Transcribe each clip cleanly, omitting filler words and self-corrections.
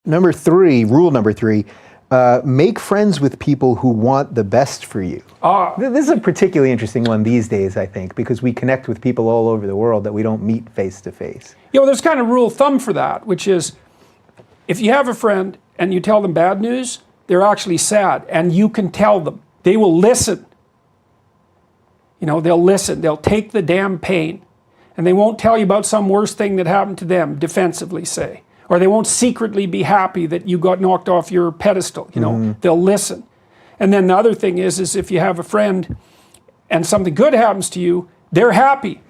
rule number three, make friends with people who want the best for you. This is a particularly interesting one these days, I think, because we connect with people all over the world that we don't meet face to face. You know, there's kind of rule of thumb for that, which is if you have a friend and you tell them bad news, they're actually sad, and you can tell them. They will listen. You know, they'll listen. They'll take the damn pain. And they won't tell you about some worse thing that happened to them, defensively, say. Or they won't secretly be happy that you got knocked off your pedestal. You know, they'll listen. And then the other thing is if you have a friend and something good happens to you, they're happy.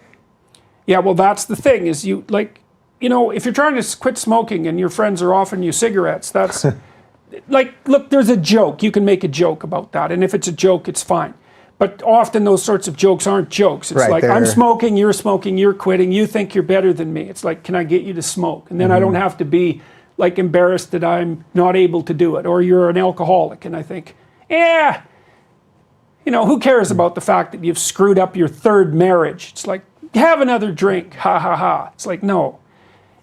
Yeah, well, that's the thing, is you, like, you know, if you're trying to quit smoking and your friends are offering you cigarettes, that's, like, look, there's a joke. You can make a joke about that. And if it's a joke, it's fine. But often those sorts of jokes aren't jokes. It's like, I'm smoking, you're quitting, you think you're better than me. It's like, can I get you to smoke? And then I don't have to be, like, embarrassed that I'm not able to do it. Or you're an alcoholic. And I think, yeah, you know, who cares about the fact that you've screwed up your third marriage? It's like, have another drink, ha ha ha. It's like, no.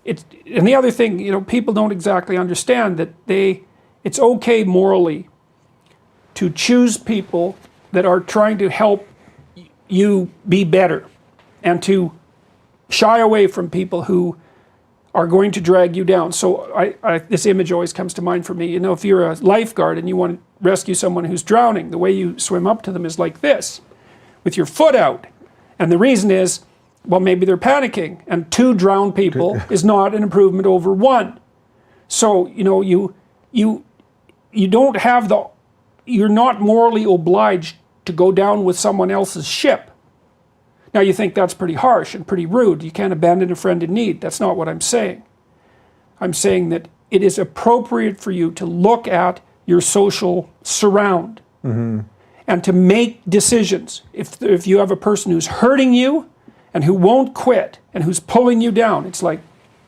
And the other thing, you know, people don't exactly understand that it's okay morally to choose people that are trying to help you be better, and to shy away from people who are going to drag you down. So this image always comes to mind for me. You know, if you're a lifeguard and you want to rescue someone who's drowning, the way you swim up to them is like this, with your foot out. And the reason is, well, maybe they're panicking, and 2 drowned people is not an improvement over 1. So, you know, you don't have you're not morally obliged to go down with someone else's ship. Now you think that's pretty harsh and pretty rude. You can't abandon a friend in need. That's not what I'm saying. I'm saying that it is appropriate for you to look at your social surround and to make decisions. If you have a person who's hurting you and who won't quit and who's pulling you down, it's like,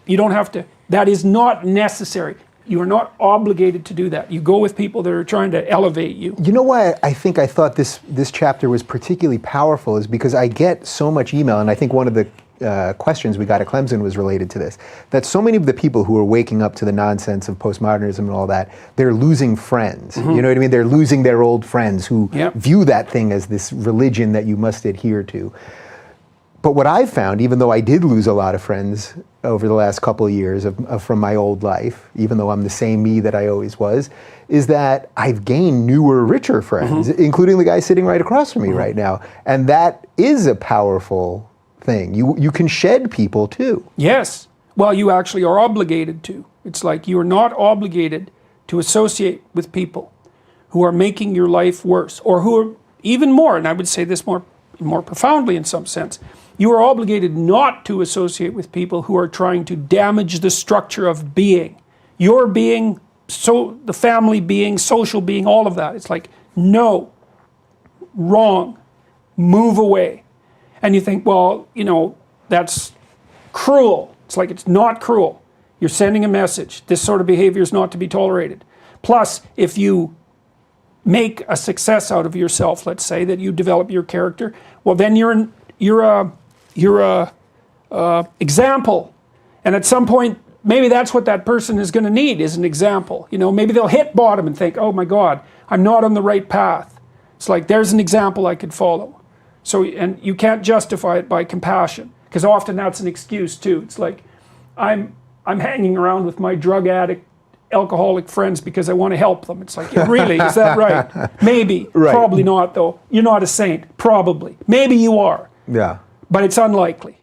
you don't have to, that is not necessary. You are not obligated to do that. You go with people that are trying to elevate you. You know why I thought this chapter was particularly powerful is because I get so much email, and I think one of the questions we got at Clemson was related to this, that so many of the people who are waking up to the nonsense of postmodernism and all that, they're losing friends. You know what I mean? They're losing their old friends who view that thing as this religion that you must adhere to. But what I've found, even though I did lose a lot of friends over the last couple of years from my old life, even though I'm the same me that I always was, is that I've gained newer, richer friends, including the guy sitting right across from me right now. And that is a powerful thing. You can shed people too. Yes. Well, you actually are obligated to. It's like you are not obligated to associate with people who are making your life worse, or who are even more, and I would say this more profoundly in some sense, you are obligated not to associate with people who are trying to damage the structure of being. Your being, so the family being, social being, all of that. It's like, no, wrong, move away. And you think, well, you know, that's cruel. It's like, it's not cruel. You're sending a message. This sort of behavior is not to be tolerated. Plus, if you make a success out of yourself, let's say, that you develop your character, well, then you're a example. And at some point, maybe that's what that person is going to need, is an example. You know, maybe they'll hit bottom and think, oh my God, I'm not on the right path. It's like, there's an example I could follow. So, and you can't justify it by compassion, because often that's an excuse too. It's like, I'm hanging around with my drug addict, alcoholic friends because I want to help them. It's like, yeah, really, is that right? Maybe, probably not though. You're not a saint, probably. Maybe you are. Yeah. But it's unlikely.